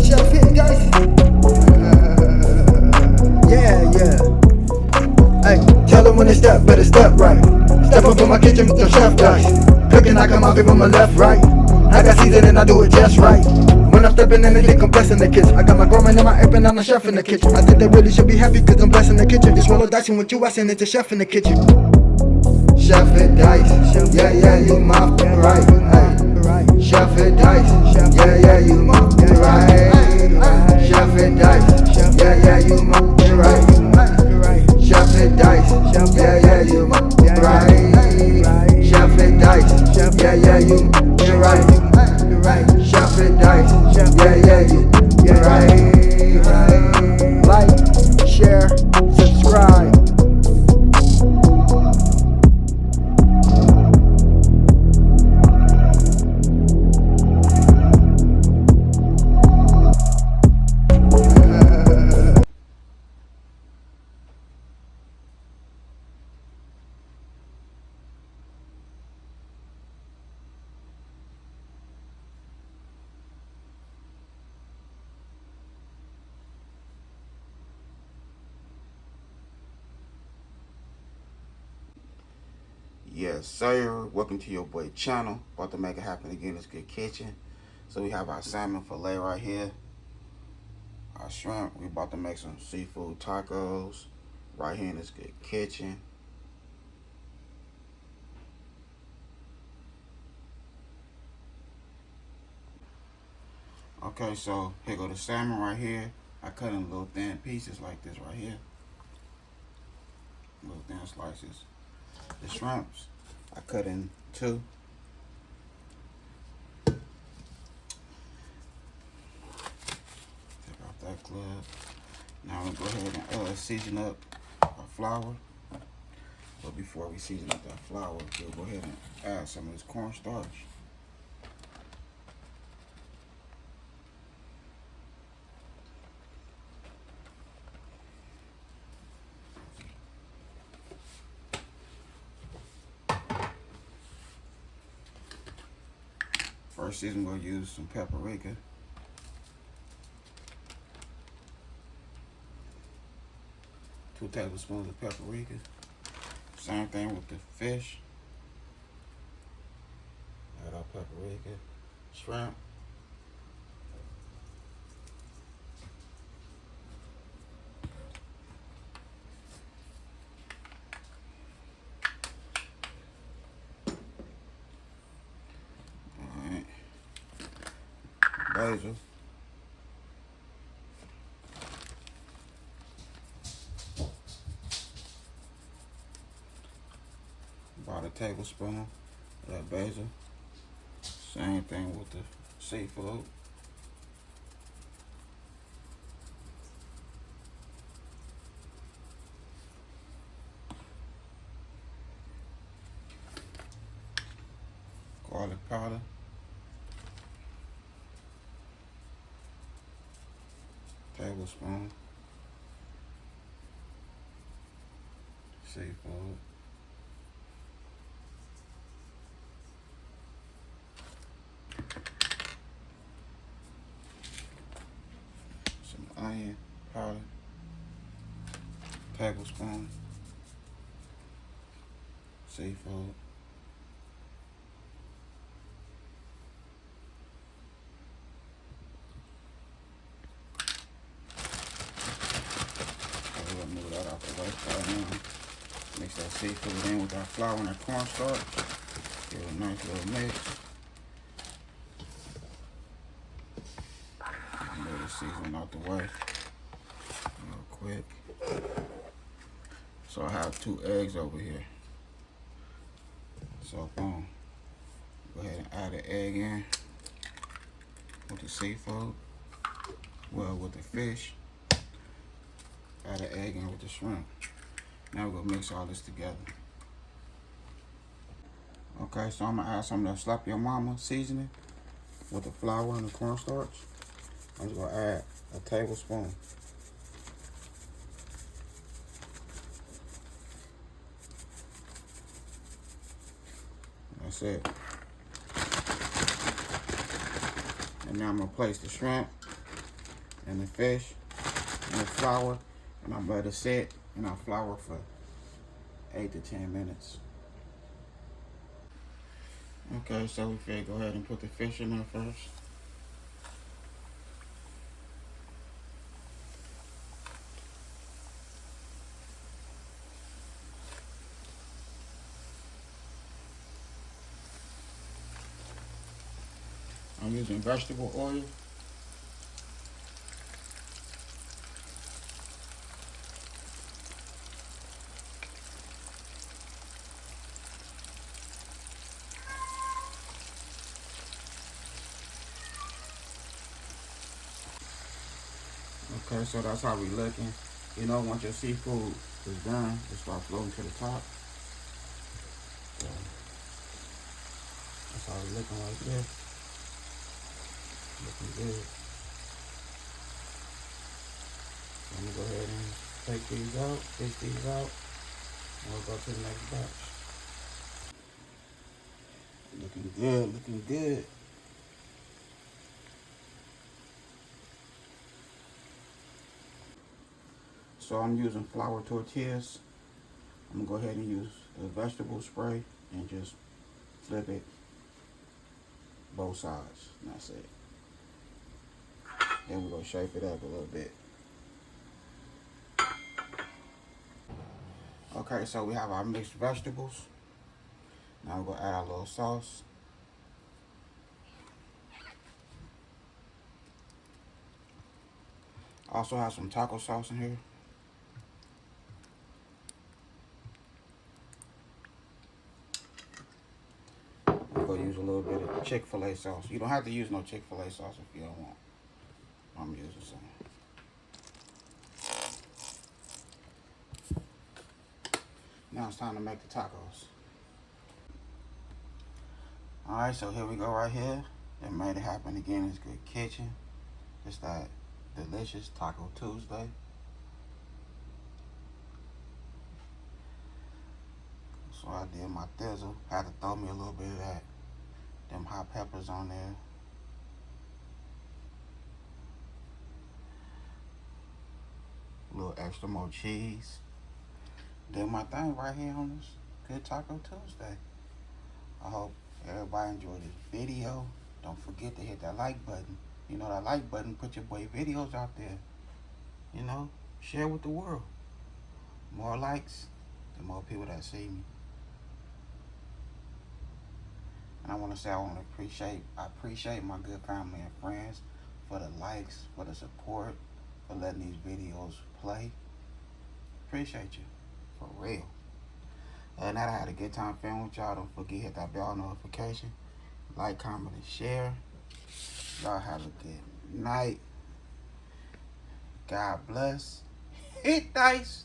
chef hit, guys. Yeah. Hey, tell them when they step, better step right. Step up in my kitchen with the chef guys. Cooking, I come out from my left, right. I got season and I do it just right. When I'm stepping in, they think I'm blessing the kitchen. I got my grandma and my apron, I'm the chef in the kitchen. I think they really should be happy cause I'm blessing the kitchen. Just roll a dice and with you, I send it to chef in the kitchen. Chef it dice, yeah, you my right. Hey. Chef it dice, yeah, you my right. Chef it dice, yeah, you my right. Chef it dice, yeah, you my right. Chef it dice, yeah, you right. Chef it dice, yeah, you right. Like, share, subscribe. Yes, sir. Welcome to your boy channel. About to make it happen again. It's Good Kitchen. So we have our salmon fillet right here. Our shrimp. We about to make some seafood tacos right here in this Good Kitchen. Okay, so here go the salmon right here. I cut in little thin pieces like this right here. Little thin slices. The shrimps, I cut in 2. Take off that glove. Now I'm gonna go ahead and season up our flour. But before we season up that flour, we'll go ahead and add some of this cornstarch. First season, we'll use some paprika. Two tablespoons of paprika. Same thing with the fish. Add our paprika. Shrimp. Basil, about a tablespoon of that basil. Same thing with the seafood. Garlic powder. Tablespoon. Seafood. Some onion powder. Tablespoon. Seafood. Move that out the way right now. Mix that seafood in with our flour and our cornstarch. Give it a nice little mix. Move the seasoning out the way real quick. So I have 2 eggs over here. So boom. Go ahead and add an egg in with the seafood. Well, with the fish. Add an egg in with the shrimp. Now we're gonna mix all this together. Okay, so I'm gonna add some of that Slap Your Mama seasoning with the flour and the cornstarch. I'm just gonna add a tablespoon. That's it. And now I'm gonna place the shrimp and the fish and the flour, and I'm ready to set in our flour for 8 to 10 minutes. Okay, so we finna go ahead and put the fish in there first. I'm using vegetable oil. Okay, so that's how we looking. You know, once your seafood is done, it start floating to the top. So that's how we looking right there. Looking good. So I'm gonna go ahead and take these out, fish these out, and we'll go to the next batch. Looking good, looking good. So I'm using flour tortillas. I'm gonna go ahead and use the vegetable spray and just flip it both sides, and that's it. Then we're gonna shape it up a little bit. Okay, so we have our mixed vegetables. Now we're gonna add our little sauce. Also have some taco sauce in here. I'm gonna use a little bit of Chick-fil-A sauce. You don't have to use no Chick-fil-A sauce if you don't want. I'm using some. Now it's time to make the tacos. Alright, so here we go right here. It made it happen again. It's Good Kitchen. It's that delicious Taco Tuesday. So I did my thizzle. Had to throw me a little bit of that, them hot peppers on there. A little extra more cheese. Did my thing right here on this Good Taco Tuesday. I hope everybody enjoyed this video. Don't forget to hit that like button. You know that like button, put your boy videos out there. You know, share with the world. More likes, the more people that see me. And I want to say I appreciate my good family and friends for the likes, for the support, for letting these videos play. Appreciate you, for real. Other than that, I had a good time filming with y'all. Don't forget, hit that bell notification. Like, comment, and share. Y'all have a good night. God bless. Hit dice.